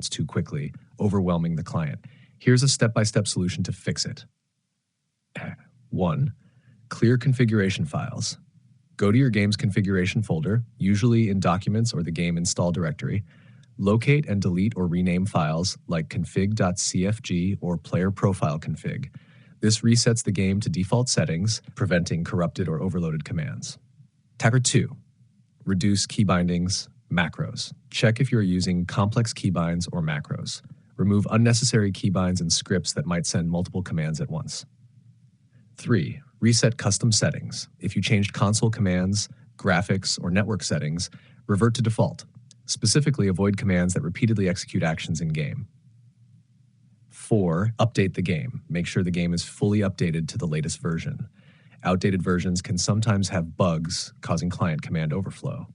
too quickly, overwhelming the client. Here's a step-by-step solution to fix it. 1. Clear configuration files. Go to your game's configuration folder, usually in Documents or the game install directory. Locate and delete or rename files like config.cfg or player profile config. This resets the game to default settings, preventing corrupted or overloaded commands. Tapper 2. Reduce key bindings, macros. Check if you're using complex keybinds or macros. Remove unnecessary keybinds and scripts that might send multiple commands at once. 3. Reset custom settings. If you changed console commands, graphics, or network settings, revert to default. Specifically, avoid commands that repeatedly execute actions in-game. 4. Update the game. Make sure the game is fully updated to the latest version. Outdated versions can sometimes have bugs, causing client command overflow.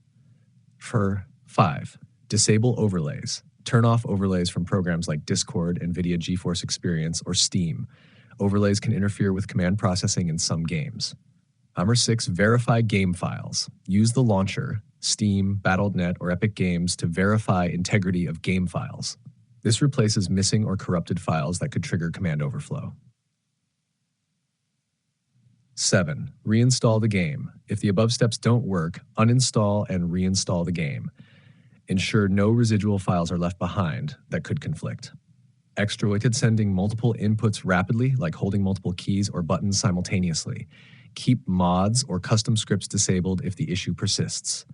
5. Disable overlays. Turn off overlays from programs like Discord, NVIDIA GeForce Experience, or Steam. Overlays can interfere with command processing in some games. 6. Verify game files. Use the launcher, Steam, Battle.net, or Epic Games to verify integrity of game files. This replaces missing or corrupted files that could trigger command overflow. 7. Reinstall the game. If the above steps don't work, uninstall and reinstall the game. Ensure no residual files are left behind that could conflict. Avoid sending multiple inputs rapidly, like holding multiple keys or buttons simultaneously. Keep mods or custom scripts disabled if the issue persists.